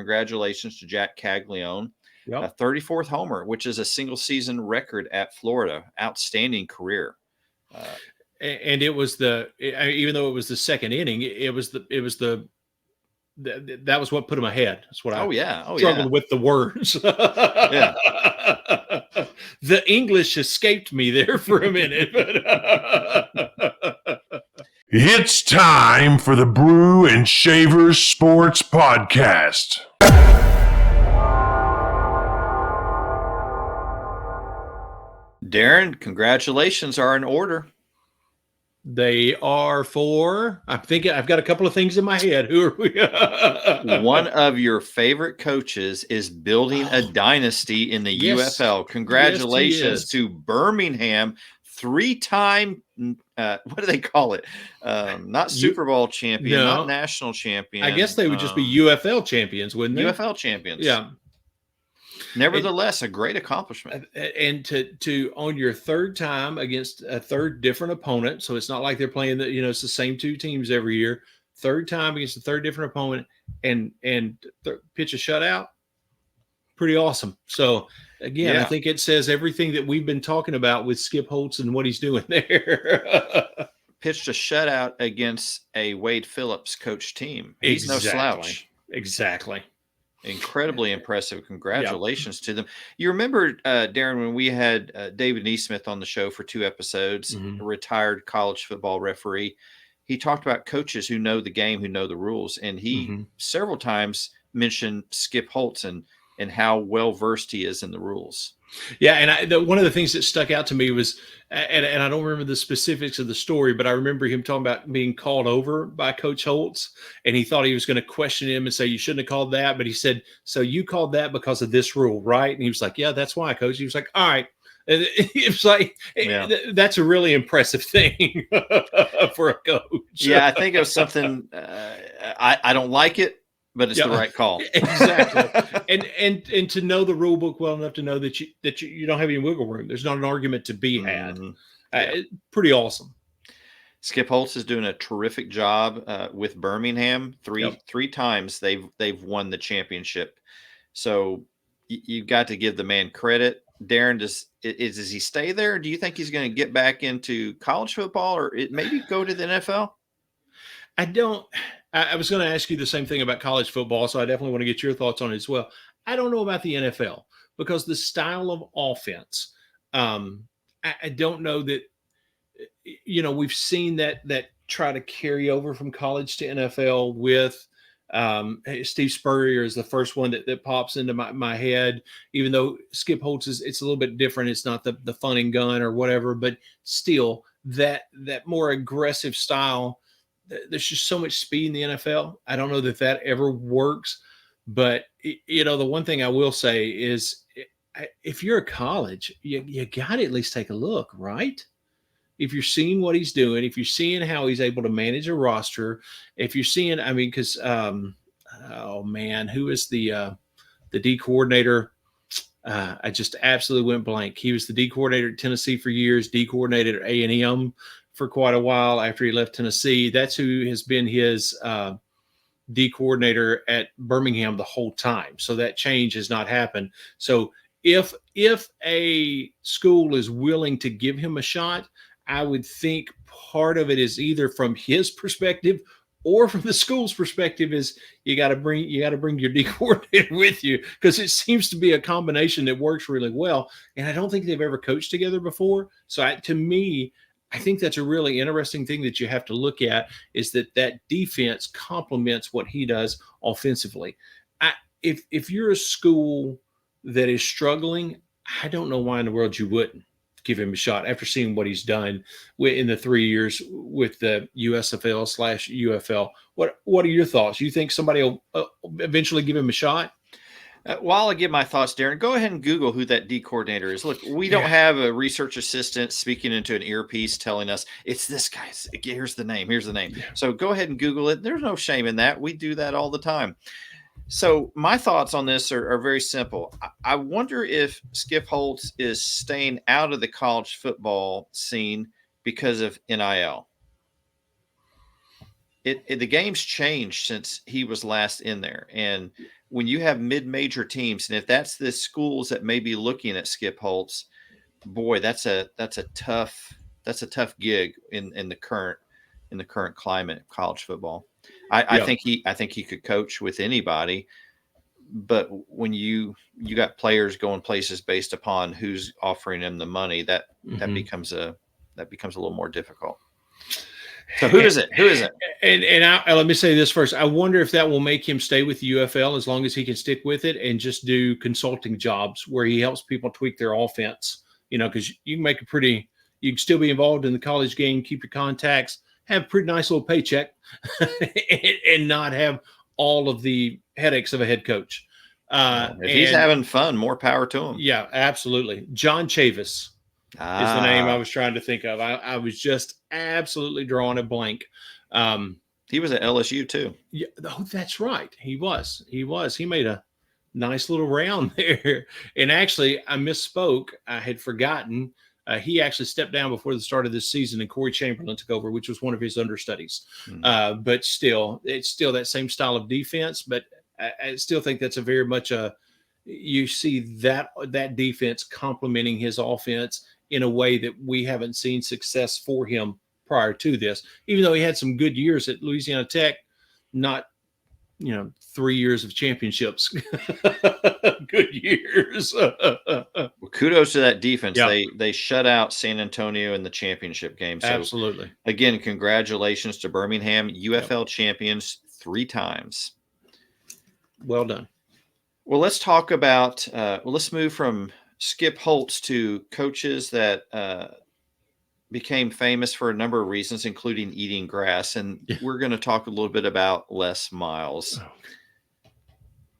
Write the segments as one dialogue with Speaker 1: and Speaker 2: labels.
Speaker 1: congratulations to Jack Caglione.
Speaker 2: Yep.
Speaker 1: 34th homer, which is a single season record at Florida. Outstanding career.
Speaker 2: And it was even though it was the second inning, that was what put him ahead. That's what I struggled with the words.
Speaker 1: Yeah.
Speaker 2: The English escaped me there for a minute.
Speaker 3: It's time for the Brew and Shavers Sports Podcast.
Speaker 1: Darren, congratulations are in order.
Speaker 2: They are for, I'm thinking, I've got a couple of things in my head. Who are we?
Speaker 1: One of your favorite coaches is building a dynasty in the UFL. Congratulations to Birmingham, three-time, what do they call it? Not Super Bowl champion, not national champion.
Speaker 2: I guess they would just be UFL champions, wouldn't they?
Speaker 1: UFL champions.
Speaker 2: Yeah.
Speaker 1: Nevertheless, a great accomplishment.
Speaker 2: And to own your third time against a third different opponent, so it's not like they're playing it's the same two teams every year. Third time against a third different opponent, and pitch a shutout. Pretty awesome. So again, I think it says everything that we've been talking about with Skip Holtz and what he's doing there.
Speaker 1: Pitched a shutout against a Wade Phillips coach team. He's no slouch.
Speaker 2: Exactly.
Speaker 1: Incredibly impressive. Congratulations to them. You remember, Darren, when we had David Neesmith on the show for 2 episodes, a retired college football referee. He talked about coaches who know the game, who know the rules. And he several times mentioned Skip Holtz and how well-versed he is in the rules.
Speaker 2: Yeah, and one of the things that stuck out to me was, and I don't remember the specifics of the story, but I remember him talking about being called over by Coach Holtz, and he thought he was going to question him and say, you shouldn't have called that, but he said, so you called that because of this rule, right? And he was like, yeah, that's why, Coach. He was like, all right. And it was like, that's a really impressive thing for a coach.
Speaker 1: Yeah, I think it was something, I don't like it, but it's the right call.
Speaker 2: Exactly. and to know the rule book well enough to know that you don't have any wiggle room. There's not an argument to be had. Pretty awesome.
Speaker 1: Skip Holtz is doing a terrific job with Birmingham. Three times they've won the championship. So you've got to give the man credit. Darren, does he stay there? Do you think he's going to get back into college football or maybe go to the NFL?
Speaker 2: I don't. I was going to ask you the same thing about college football, so I definitely want to get your thoughts on it as well. I don't know about the NFL because the style of offense, I don't know that, we've seen that try to carry over from college to NFL with Steve Spurrier is the first one that pops into my head, even though Skip Holtz it's a little bit different. It's not the fun and gun or whatever, but still that more aggressive style. There's just so much speed in the NFL. I don't know that ever works, but the one thing I will say is if you're a college, you got to at least take a look, right? If you're seeing what he's doing, if you're seeing how he's able to manage a roster, if you're seeing, because, who is the D coordinator? I just absolutely went blank. He was the D coordinator at Tennessee for years, D coordinator at A&M for quite a while after he left Tennessee. That's who has been his D coordinator at Birmingham the whole time. So that change has not happened. So if a school is willing to give him a shot, I would think part of it is either from his perspective or from the school's perspective is you got to bring your D coordinator with you, because it seems to be a combination that works really well. And I don't think they've ever coached together before. So to me, I think that's a really interesting thing that you have to look at, is that defense complements what he does offensively. If you're a school that is struggling, I don't know why in the world you wouldn't give him a shot after seeing what he's done in the 3 years with the USFL/UFL. What are your thoughts? You think somebody will eventually give him a shot?
Speaker 1: While I give my thoughts, Darren, go ahead and Google who that D coordinator is. Look, we don't have a research assistant speaking into an earpiece telling us it's this guy. Here's the name. Yeah. So go ahead and Google it. There's no shame in that. We do that all the time. So my thoughts on this are very simple. I wonder if Skip Holtz is staying out of the college football scene because of NIL. The game's changed since he was last in there. And when you have mid-major teams, and if that's the schools that may be looking at Skip Holtz, boy, that's a tough gig in the current climate of college football. I think he could coach with anybody, but when you got players going places based upon who's offering them the money, that becomes a little more difficult. So who is it?
Speaker 2: And let me say this first. I wonder if that will make him stay with the UFL as long as he can stick with it and just do consulting jobs where he helps people tweak their offense. Because you can you can still be involved in the college game, keep your contacts, have a pretty nice little paycheck, and not have all of the headaches of a head coach.
Speaker 1: If he's having fun, more power to him.
Speaker 2: Yeah, absolutely. John Chavis is the name I was trying to think of. I was just absolutely drawing a blank.
Speaker 1: He was at LSU too.
Speaker 2: Yeah, that's right. He was. He made a nice little round there. And actually, I misspoke. I had forgotten. He actually stepped down before the start of this season, and Corey Chamberlain took over, which was one of his understudies. But still, it's still that same style of defense. But I still think that's a very much you see that defense complementing his offense in a way that we haven't seen success for him prior to this, even though he had some good years at Louisiana Tech, not, 3 years of championships, good years.
Speaker 1: Well, kudos to that defense.
Speaker 2: Yeah.
Speaker 1: They shut out San Antonio in the championship game. So
Speaker 2: absolutely.
Speaker 1: Again, congratulations to Birmingham, UFL champions 3 times.
Speaker 2: Well done.
Speaker 1: Well, let's talk about, let's move from Skip Holtz to coaches that became famous for a number of reasons, including eating grass. And we're going to talk a little bit about Les Miles.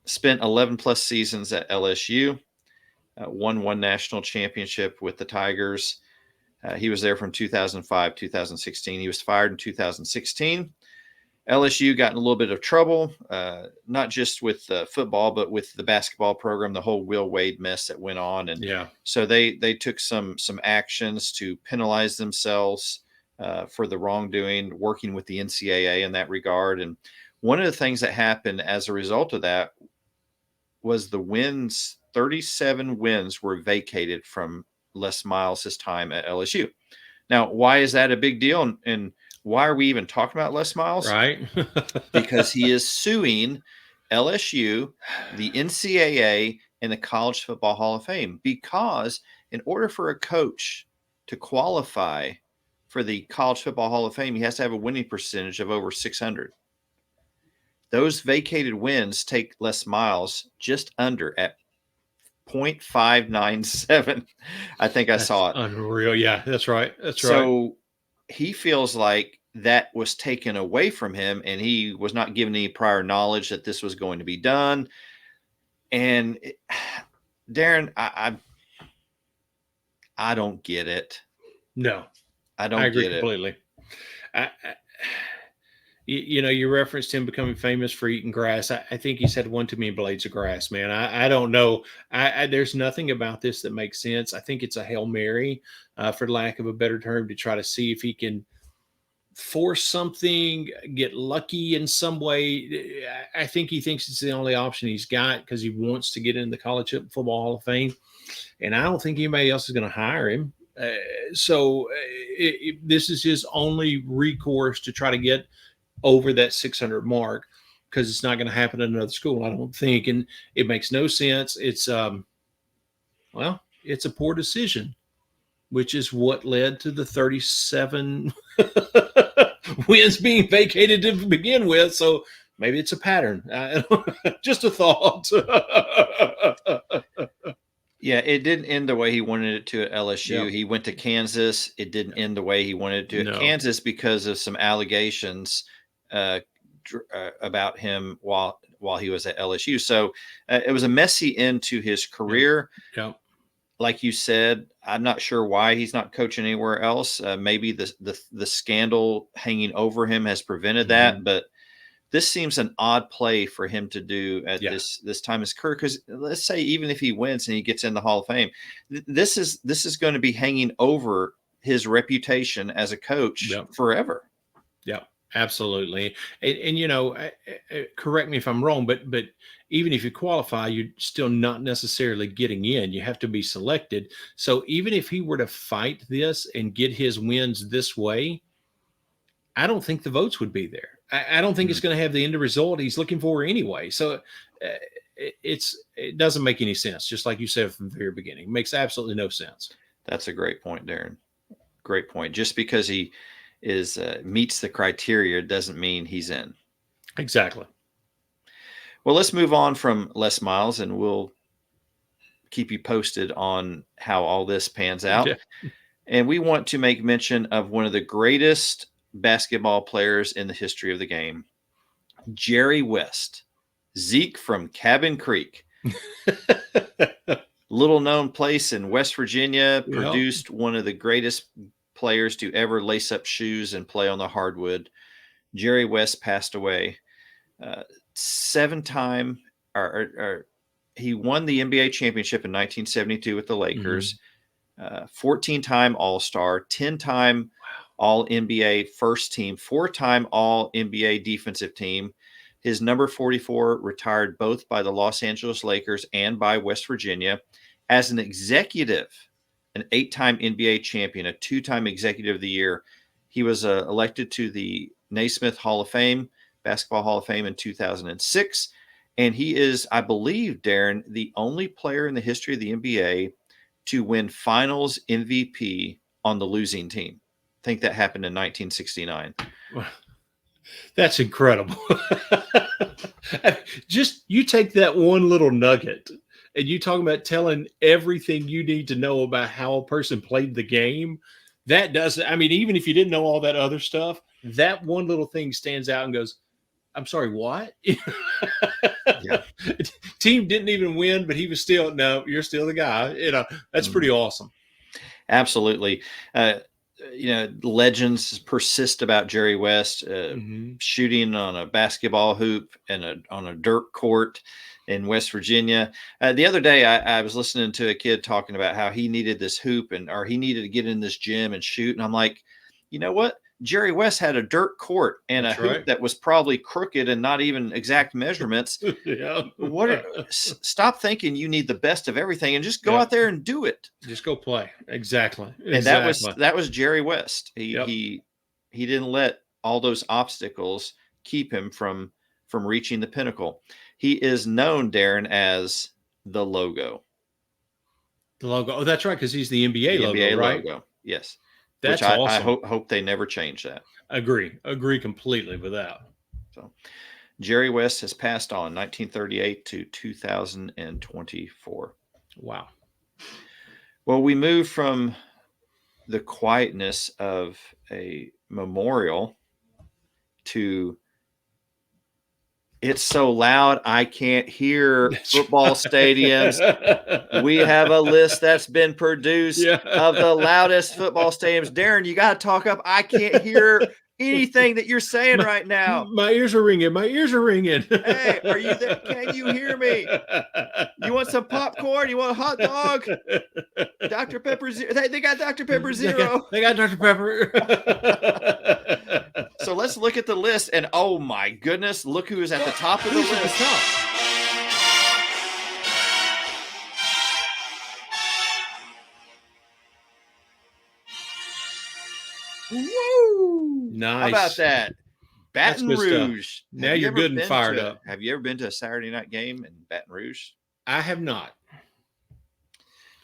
Speaker 1: Spent 11 plus seasons at LSU, won 1 national championship with the Tigers. He was there from 2005, 2016. He was fired in 2016. LSU got in a little bit of trouble, not just with football, but with the basketball program, the whole Will Wade mess that went on. And so they took some actions to penalize themselves for the wrongdoing, working with the NCAA in that regard. And one of the things that happened as a result of that was the wins, 37 wins were vacated from Les Miles' time at LSU. Now, why is that a big deal? And why are we even talking about Les Miles?
Speaker 2: Right.
Speaker 1: Because he is suing LSU, the NCAA, and the College Football Hall of Fame. Because in order for a coach to qualify for the College Football Hall of Fame, he has to have a winning percentage of over 600. Those vacated wins take Les Miles just under at 0.597. I think I saw it.
Speaker 2: Unreal. Yeah, that's right. That's right.
Speaker 1: So he feels like that was taken away from him, and he was not given any prior knowledge that this was going to be done. And Darren, I don't get it.
Speaker 2: No,
Speaker 1: I don't
Speaker 2: agree
Speaker 1: get
Speaker 2: completely. You referenced him becoming famous for eating grass. I think he's had one too many blades of grass, man. I don't know. There's nothing about this that makes sense. I think it's a Hail Mary, for lack of a better term, to try to see if he can force something, get lucky in some way. I think he thinks it's the only option he's got because he wants to get in the College Football Hall of Fame. And I don't think anybody else is going to hire him. So this is his only recourse to try to get over that 600 mark, because it's not going to happen at another school, I don't think. And it makes no sense. It's, it's a poor decision, which is what led to the 37 wins being vacated to begin with. So maybe it's a pattern. Just a thought.
Speaker 1: Yeah, it didn't end the way he wanted it to at LSU.
Speaker 2: Yep.
Speaker 1: He went to Kansas. It didn't end the way he wanted it to at Kansas because of some allegations about him while he was at LSU. So it was a messy end to his career.
Speaker 2: Yeah.
Speaker 1: Like you said, I'm not sure why he's not coaching anywhere else. Maybe the scandal hanging over him has prevented that, but this seems an odd play for him to do at this time in his career. Because let's say even if he wins and he gets in the Hall of Fame, this is going to be hanging over his reputation as a coach forever.
Speaker 2: Yeah. Absolutely. And you know, correct me if I'm wrong, but even if you qualify, you're still not necessarily getting in. You have to be selected. So even if he were to fight this and get his wins this way, I don't think the votes would be there. I don't think it's going to have the end result he's looking for anyway. So it doesn't make any sense. Just like you said from the very beginning, it makes absolutely no sense.
Speaker 1: That's a great point, Darren. Great point. Just because he is meets the criteria doesn't mean he's in.
Speaker 2: Exactly.
Speaker 1: Well, let's move on from Les Miles, and we'll keep you posted on how all this pans out.
Speaker 2: Yeah.
Speaker 1: And we want to make mention of one of the greatest basketball players in the history of the game, Jerry West, Zeke from Cabin Creek. Little known place in West Virginia, produced one of the greatest players to ever lace up shoes and play on the hardwood. Jerry West passed away. 7-time, he won the NBA championship in 1972 with the Lakers. 14-time All-Star, 10-time All-NBA first team, 4-time All-NBA defensive team. His number 44 retired both by the Los Angeles Lakers and by West Virginia. As an executive, an 8-time NBA champion, a 2-time executive of the year, he was elected to the Naismith Hall of Fame, Basketball Hall of Fame in 2006. And he is, I believe, Darren, the only player in the history of the NBA to win finals MVP on the losing team. I think that happened in 1969.
Speaker 2: That's incredible. Just you take that one little nugget and you talk about telling everything you need to know about how a person played the game. That doesn't, I mean, even if you didn't know all that other stuff, that one little thing stands out and goes, I'm sorry, what?
Speaker 1: Yeah.
Speaker 2: Team didn't even win, but he was still, no, you're still the guy. You know, that's pretty awesome.
Speaker 1: Absolutely. Legends persist about Jerry West, shooting on a basketball hoop and on a dirt court in West Virginia. The other day, I was listening to a kid talking about how he needed this hoop or he needed to get in this gym and shoot. And I'm like, you know what? Jerry West had a dirt court and a hoop that was probably crooked and not even exact measurements.
Speaker 2: Yeah.
Speaker 1: Stop thinking you need the best of everything and just go out there and do it.
Speaker 2: Just go play. Exactly.
Speaker 1: And that was Jerry West. He didn't let all those obstacles keep him from reaching the pinnacle. He is known, Darren, as the logo.
Speaker 2: The logo. Oh, that's right, because he's the NBA logo, NBA right?
Speaker 1: Logo. Yes.
Speaker 2: That's
Speaker 1: awesome.
Speaker 2: I
Speaker 1: hope they never change that.
Speaker 2: Agree completely with that.
Speaker 1: So Jerry West has passed on 1938 to 2024.
Speaker 2: Wow.
Speaker 1: Well, we move from the quietness of a memorial to it's so loud I can't hear football stadiums. We have a list that's been produced of the loudest football stadiums. Darren, you got to talk up. I can't hear anything that you're saying right now.
Speaker 2: My ears are ringing.
Speaker 1: Hey, are you there? Can you hear me? You want some popcorn? You want a hot dog? Dr. Pepper Zero. They got Dr. Pepper Zero.
Speaker 2: They got Dr. Pepper.
Speaker 1: So let's look at the list. And oh my goodness, look who is at the top of the list. Woo!
Speaker 2: Nice.
Speaker 1: How about that? Baton Rouge.
Speaker 2: Now you're good and fired up.
Speaker 1: Have you ever been to a Saturday night game in Baton Rouge?
Speaker 2: I have not.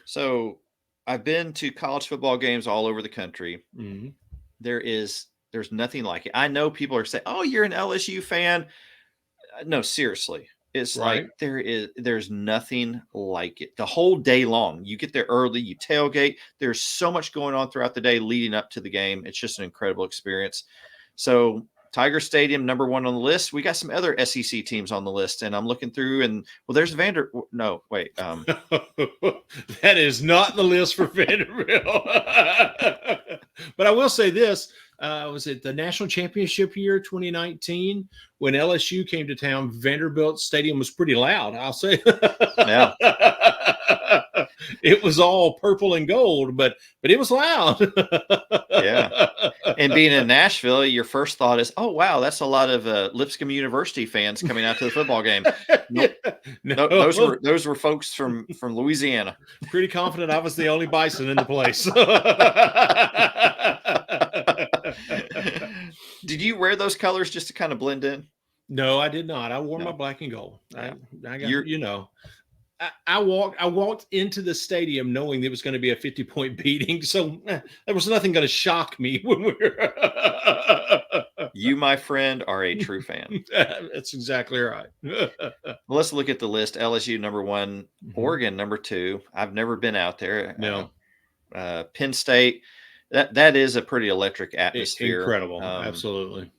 Speaker 1: So I've been to college football games all over the country.
Speaker 2: Mm-hmm.
Speaker 1: There's nothing like it. I know people are saying, "Oh, you're an LSU fan." No, seriously. It's like there's nothing like it. The whole day long. You get there early, you tailgate. There's so much going on throughout the day leading up to the game. It's just an incredible experience. So Tiger Stadium, number one on the list. We got some other SEC teams on the list, and I'm looking through, and well, there's No, wait.
Speaker 2: That is not the list for Vanderbilt. But I will say this. Was it the national championship year 2019 when LSU came to town? Vanderbilt Stadium was pretty loud, I'll say.
Speaker 1: Yeah.
Speaker 2: it was all purple and gold, but it was loud.
Speaker 1: Yeah. And being in Nashville, your first thought is, oh, wow, that's a lot of Lipscomb University fans coming out to the football game. Nope.
Speaker 2: No,
Speaker 1: Those were folks from Louisiana.
Speaker 2: Pretty confident I was the only Bison in the place.
Speaker 1: Did you wear those colors just to kind of blend in?
Speaker 2: No, I did not. I wore my black and gold. I got, I walked into the stadium knowing there was going to be a 50-point beating, so there was nothing going to shock me when we were.
Speaker 1: You, my friend, are a true fan.
Speaker 2: That's exactly right.
Speaker 1: Well, let's look at the list. LSU number 1, Oregon number 2. I've never been out there.
Speaker 2: No.
Speaker 1: Penn State. That is a pretty electric atmosphere.
Speaker 2: Incredible, absolutely.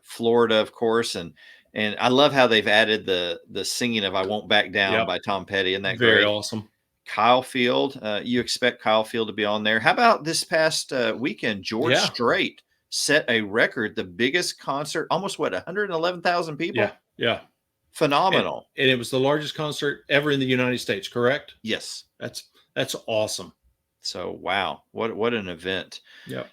Speaker 1: Florida, of course, and I love how they've added the singing of "I Won't Back Down" by Tom Petty, and that
Speaker 2: very
Speaker 1: great?
Speaker 2: Awesome.
Speaker 1: Kyle Field, you expect Kyle Field to be on there. How about this past weekend? George Strait set a record, the biggest concert, almost 111,000 people.
Speaker 2: Yeah,
Speaker 1: phenomenal.
Speaker 2: And it was the largest concert ever in the United States, correct?
Speaker 1: Yes,
Speaker 2: that's awesome.
Speaker 1: So wow, what an event!
Speaker 2: Yeah.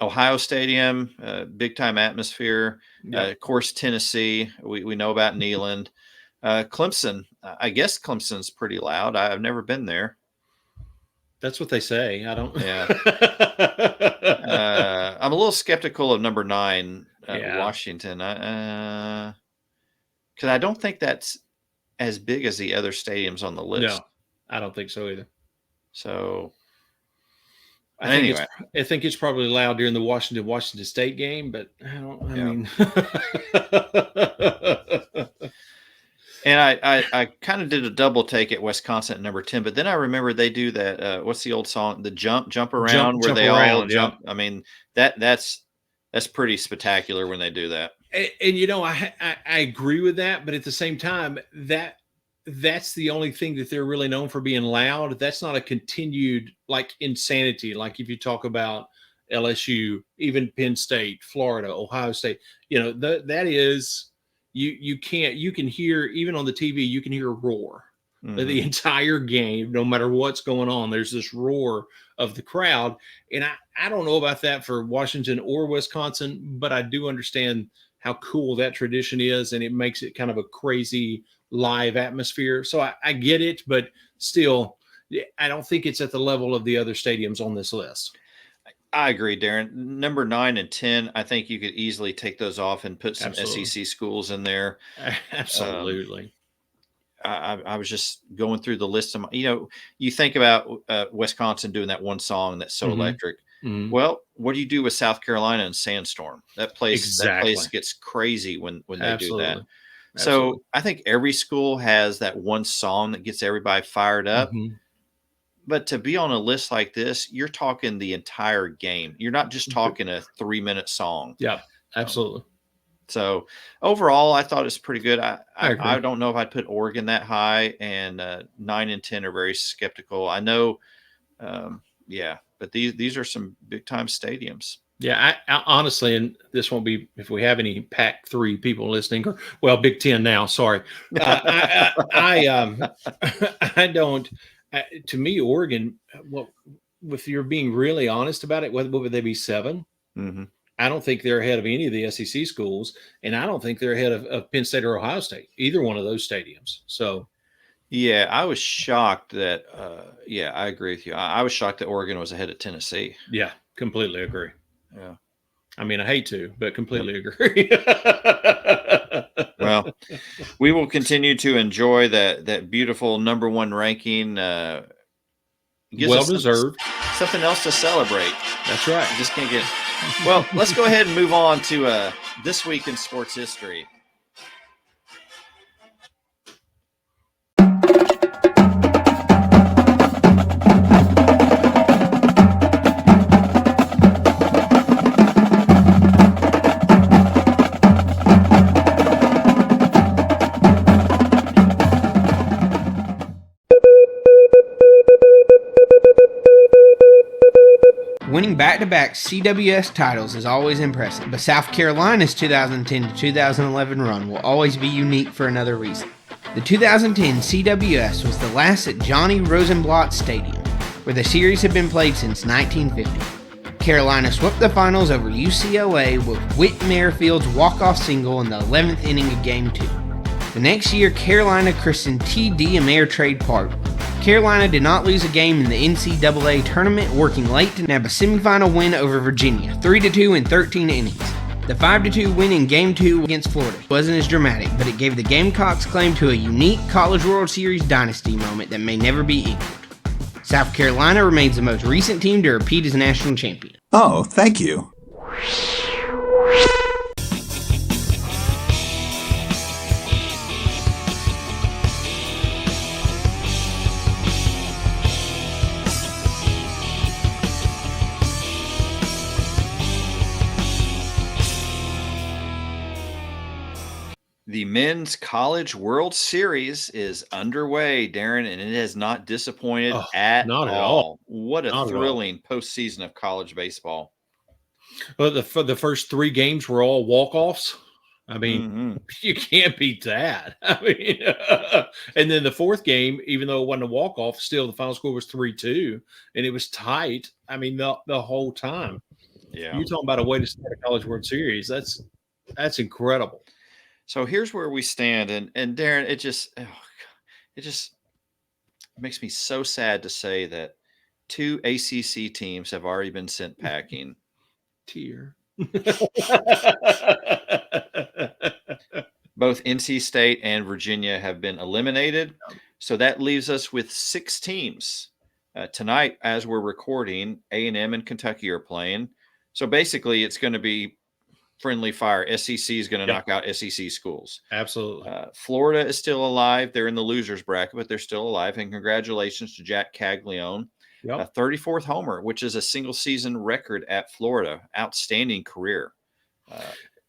Speaker 1: Ohio Stadium, big time atmosphere. Of course, Tennessee. We know about Neyland. Clemson. I guess Clemson's pretty loud. I've never been there.
Speaker 2: That's what they say. I don't.
Speaker 1: Yeah. I'm a little skeptical of number 9, Washington. Because I don't think that's as big as the other stadiums on the list.
Speaker 2: No, I don't think so either.
Speaker 1: So.
Speaker 2: I think it's probably loud during the Washington State game, but I mean.
Speaker 1: And I kind of did a double take at Wisconsin at number 10, but then I remember they do that. What's the old song? The jump around, where they all jump. I mean, that's pretty spectacular when they do that.
Speaker 2: And I agree with that, but at the same time, that's the only thing that they're really known for, being loud. That's not a continued insanity. Like if you talk about LSU, even Penn State, Florida, Ohio State, that is, you can hear, even on the TV, you can hear a roar the entire game, no matter what's going on. There's this roar of the crowd. And I don't know about that for Washington or Wisconsin, but I do understand how cool that tradition is. And it makes it kind of a crazy live atmosphere. So I get it, but still, I don't think it's at the level of the other stadiums on this list.
Speaker 1: I agree, Darren. Number 9 and 10, I think you could easily take those off and put some SEC schools in there.
Speaker 2: Absolutely.
Speaker 1: I was just going through the list of, you think about Wisconsin doing that one song that's so electric. Mm-hmm. Well, what do you do with South Carolina and Sandstorm? That place gets crazy when they do that. So I think every school has that one song that gets everybody fired up. Mm-hmm. But to be on a list like this, you're talking the entire game. You're not just talking a 3-minute song.
Speaker 2: Yeah, absolutely.
Speaker 1: So overall, I thought it's pretty good. I don't know if I'd put Oregon that high, and 9 and 10 are very skeptical. I know, but these are some big time stadiums.
Speaker 2: Yeah, I honestly, and this won't be if we have any Pac-3 people listening, or Big Ten now. Sorry, I don't. To me, Oregon. Well, if you're being really honest about it, what would they be, 7?
Speaker 1: Mm-hmm.
Speaker 2: I don't think they're ahead of any of the SEC schools, and I don't think they're ahead of Penn State or Ohio State, either one of those stadiums. So,
Speaker 1: yeah, I was shocked that. I agree with you. I was shocked that Oregon was ahead of Tennessee.
Speaker 2: Yeah, completely agree.
Speaker 1: Yeah.
Speaker 2: I mean, I hate to, but completely agree.
Speaker 1: Well, we will continue to enjoy that beautiful number 1 ranking. Well
Speaker 2: deserved.
Speaker 1: Something else to celebrate.
Speaker 2: That's right.
Speaker 1: You just can't get. Well, let's go ahead and move on to This Week in Sports History.
Speaker 4: Winning back-to-back CWS titles is always impressive, but South Carolina's 2010 to 2011 run will always be unique for another reason. The 2010 CWS was the last at Johnny Rosenblatt Stadium, where the series had been played since 1950. Carolina swept the finals over UCLA with Whit Merrifield's walk-off single in the 11th inning of Game 2. The next year, Carolina christened TD Ameritrade Park. Carolina did not lose a game in the NCAA tournament, working late to nab a semifinal win over Virginia, 3-2 in 13 innings. The 5-2 win in Game 2 against Florida wasn't as dramatic, but it gave the Gamecocks claim to a unique College World Series dynasty moment that may never be equaled. South Carolina remains the most recent team to repeat as national champion.
Speaker 5: Oh, thank you.
Speaker 1: The Men's College World Series is underway, Darren, and it has not disappointed at all. What a thrilling postseason of college baseball.
Speaker 2: Well, the first 3 games were all walk-offs. I mean, you can't beat that. I mean, and then the 4th game, even though it wasn't a walk-off, still the final score was 3-2, and it was tight. I mean, the whole time.
Speaker 1: Yeah,
Speaker 2: you're talking about a way to start a College World Series. That's incredible.
Speaker 1: So here's where we stand, and Darren, it just makes me so sad to say that 2 ACC teams have already been sent packing.
Speaker 2: Tear.
Speaker 1: Both NC State and Virginia have been eliminated, so that leaves us with 6 teams. Tonight, as we're recording, A&M and Kentucky are playing. So basically, it's going to be friendly fire. SEC is going to knock out SEC schools.
Speaker 2: Absolutely.
Speaker 1: Florida is still alive. They're in the losers bracket, but they're still alive. And congratulations to Jack Caglione, a 34th homer, which is a single season record at Florida. Outstanding career.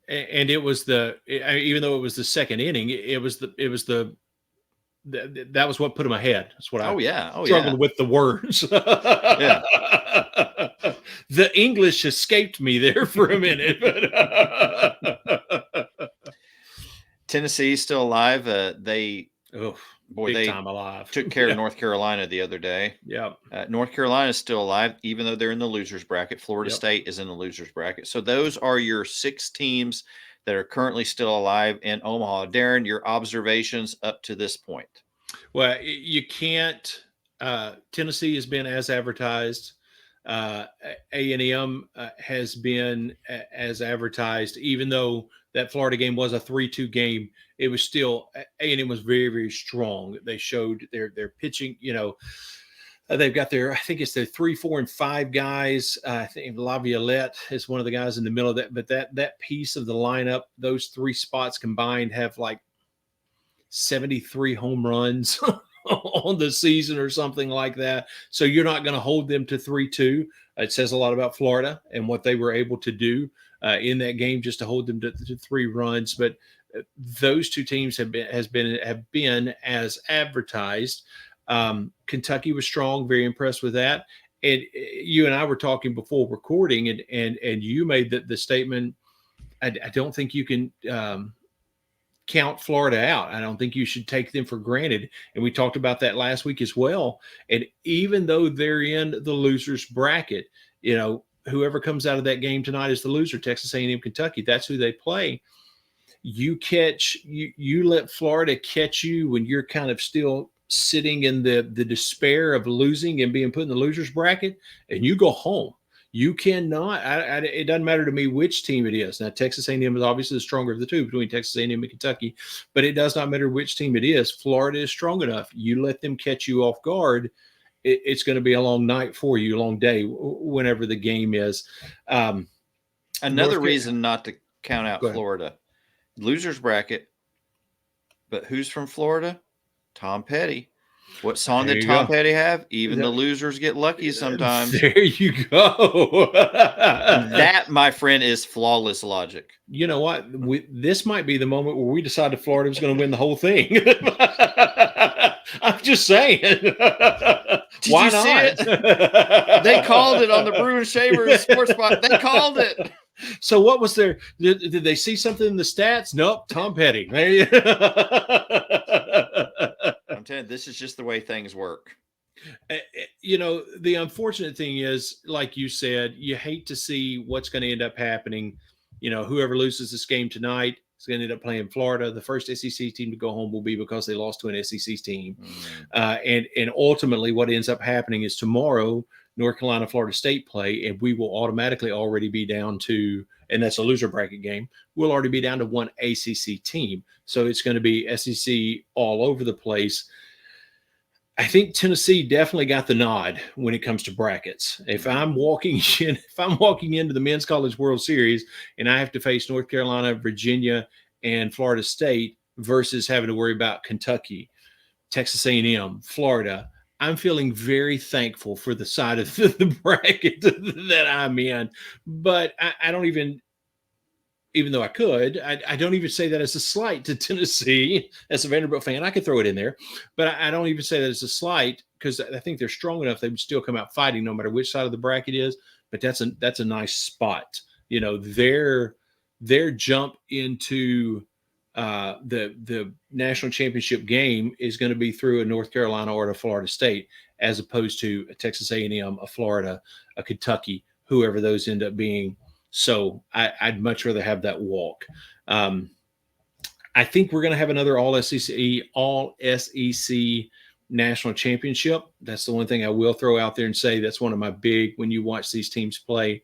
Speaker 2: And it was even though it was the 2nd inning, that was what put him ahead. That's what I struggled with the words.
Speaker 1: Yeah.
Speaker 2: The English escaped me there for a minute.
Speaker 1: Tennessee's still alive. They
Speaker 2: time alive.
Speaker 1: took care of North Carolina the other day.
Speaker 2: Yeah.
Speaker 1: North Carolina is still alive, even though they're in the losers bracket. Florida State is in the losers bracket. So those are your 6 teams that are currently still alive in Omaha. Darren, your observations up to this point.
Speaker 2: Well, you can't. Tennessee has been as advertised. A&M has been as advertised, even though that Florida game was a 3-2 game. It was still A&M was very, very strong. They showed their pitching. They've got I think it's their 3, 4, and 5 guys. I think Laviolette is one of the guys in the middle of that. But that piece of the lineup, those 3 spots combined, have like 73 home runs on the season or something like that. So you're not going to hold them to 3-2. It says a lot about Florida and what they were able to do in that game, just to hold them to 3 runs. But those 2 teams have been as advertised. Kentucky was strong, very impressed with that. And you and I were talking before recording, and you made the statement. I don't think you can count Florida out. I don't think you should take them for granted. And we talked about that last week as well. And even though they're in the losers bracket, whoever comes out of that game tonight is the loser. Texas A&M, Kentucky. That's who they play. You let Florida catch you when you're kind of still sitting in the despair of losing and being put in the losers bracket, and you go home. You cannot. It doesn't matter to me which team it is. Now, Texas A&M is obviously the stronger of the 2 between Texas A&M and Kentucky, but it does not matter which team it is. Florida is strong enough. You let them catch you off guard, it's going to be a long night for you, a long day, whenever the game is.
Speaker 1: Another reason not to count out Florida. Losers bracket, but who's from Florida? Tom Petty. What song did Tom Petty have? Even the losers get lucky sometimes.
Speaker 2: There you go.
Speaker 1: That, my friend, is flawless logic.
Speaker 2: You know what? This might be the moment where we decided Florida was going to win the whole thing. I'm just saying. Why not?
Speaker 1: See it? They called it on the Brew and Shavers Sports Spot. They called it.
Speaker 2: So what was their? Did they see something in the stats? Nope. Tom Petty.
Speaker 1: I'm telling you, this is just the way things work.
Speaker 2: The unfortunate thing is, like you said, you hate to see what's going to end up happening. Whoever loses this game tonight is going to end up playing Florida. The first SEC team to go home will be because they lost to an SEC team. And ultimately what ends up happening is tomorrow, North Carolina, Florida State play, and we will automatically already be down to, and that's a loser bracket game, we'll already be down to one ACC team. So it's going to be SEC all over the place. I think Tennessee definitely got the nod when it comes to brackets. If I'm walking into the Men's College World Series and I have to face North Carolina, Virginia, and Florida State versus having to worry about Kentucky, Texas A&M, Florida, I'm feeling very thankful for the side of the bracket that I'm in. But I don't even though I could, I don't even say that as a slight to Tennessee. As a Vanderbilt fan, I could throw it in there, but I don't even say that as a slight because I think they're strong enough they would still come out fighting no matter which side of the bracket is. But that's a nice spot. Their jump into the national championship game is going to be through a North Carolina or a Florida State, as opposed to a Texas A&M, a Florida, a Kentucky, whoever those end up being. So I'd much rather have that walk. I think we're going to have another all SEC national championship. That's the one thing I will throw out there and say that's one of my big, when you watch these teams play,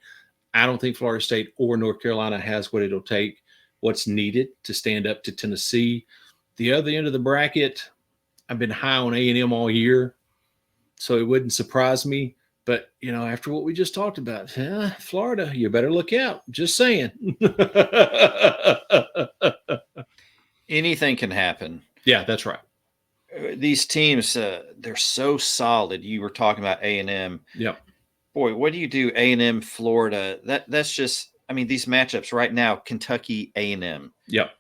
Speaker 2: I don't think Florida State or North Carolina has what it'll take, what's needed to stand up to Tennessee. The other end of the bracket, I've been high on A&M all year, so it wouldn't surprise me. But, after what we just talked about, Florida, you better look out. Just saying.
Speaker 1: Anything can happen.
Speaker 2: Yeah, that's right.
Speaker 1: These teams, they're so solid. You were talking about A&M.
Speaker 2: Yep.
Speaker 1: Boy, what do you do? A&M, Florida. That's just, these matchups right now, Kentucky, A&M.
Speaker 2: Yep.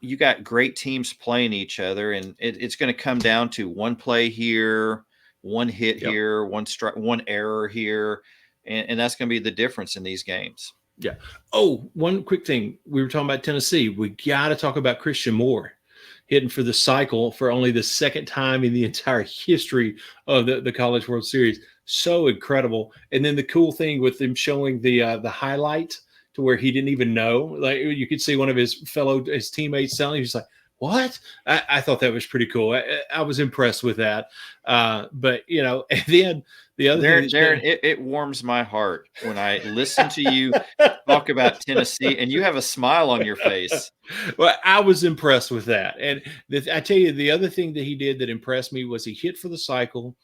Speaker 1: You got great teams playing each other, and it's going to come down to one play here, one hit here, one strike, one error here, and that's going to be the difference in these games.
Speaker 2: Yeah. Oh, one quick thing. We were talking about Tennessee. We got to talk about Christian Moore hitting for the cycle for only the second time in the entire history of the College World Series. So incredible. And then the cool thing with them showing the highlight to where he didn't even know. Like, you could see one of his teammates telling him, he's like, what? I thought that was pretty cool. I was impressed with that. But, and then the other thing.
Speaker 1: Darren, it warms my heart when I listen to you talk about Tennessee and you have a smile on your face.
Speaker 2: Well, I was impressed with that. And I tell you, the other thing that he did that impressed me was he hit for the cycle,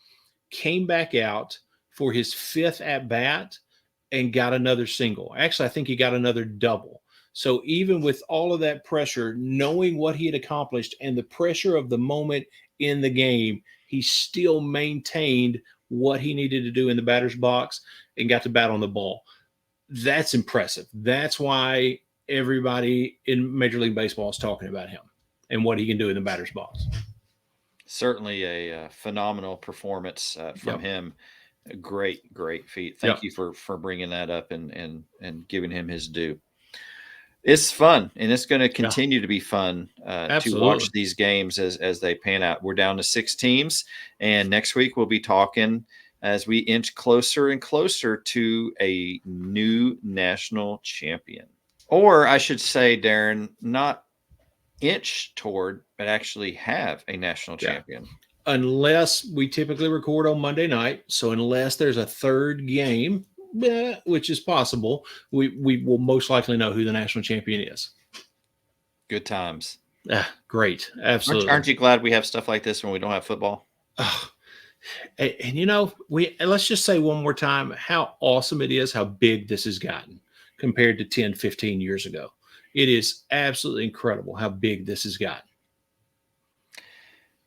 Speaker 2: came back out for his fifth at bat, and got another single. Actually, I think he got another double. So even with all of that pressure, knowing what he had accomplished and the pressure of the moment in the game, he still maintained what he needed to do in the batter's box and got to bat on the ball. That's impressive. That's why everybody in Major League Baseball is talking about him and what he can do in the batter's box.
Speaker 1: Certainly a phenomenal performance from him. A great feat. Thank you for bringing that up and giving him his due. It's fun, and it's going to continue to be fun to watch these games as they pan out. We're down to 6 teams, and next week we'll be talking as we inch closer and closer to a new national champion. Or I should say, Darren, not inch toward, but actually have a national champion.
Speaker 2: Unless we typically record on Monday night, so unless there's a third game, which is possible, we will most likely know who the national champion is.
Speaker 1: Good times.
Speaker 2: Great. Absolutely.
Speaker 1: Aren't you glad we have stuff like this when we don't have football?
Speaker 2: And let's just say one more time how awesome it is, how big this has gotten compared to 10, 15 years ago. It is absolutely incredible how big this has gotten.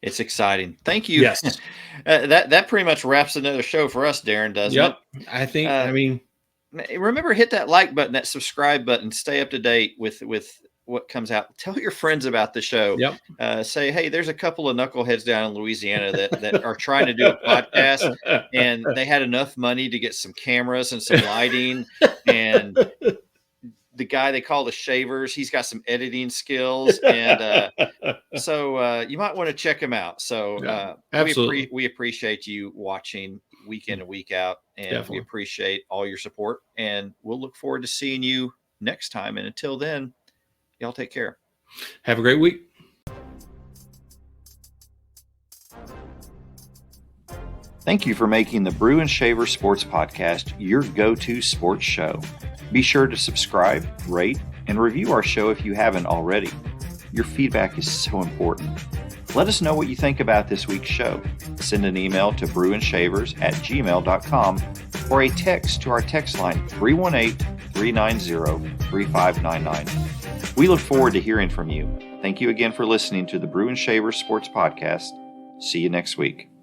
Speaker 1: It's exciting. Thank you.
Speaker 2: Yes.
Speaker 1: That pretty much wraps another show for us, Darren, doesn't it?
Speaker 2: I think,
Speaker 1: remember, hit that like button, that subscribe button, stay up to date with what comes out. Tell your friends about the show. Say, hey, there's a couple of knuckleheads down in Louisiana that are trying to do a podcast, and they had enough money to get some cameras and some lighting, and the guy they call the Shavers. He's got some editing skills, and so you might want to check him out. So
Speaker 2: absolutely,
Speaker 1: we appreciate you watching week in and week out, and we appreciate all your support. And we'll look forward to seeing you next time. And until then, y'all take care.
Speaker 2: Have a great week.
Speaker 1: Thank you for making the Brew and Shaver Sports Podcast your go-to sports show. Be sure to subscribe, rate, and review our show if you haven't already. Your feedback is so important. Let us know what you think about this week's show. Send an email to brewandshavers@gmail.com or a text to our text line 318-390-3599. We look forward to hearing from you. Thank you again for listening to the Brew and Shaver Sports Podcast. See you next week.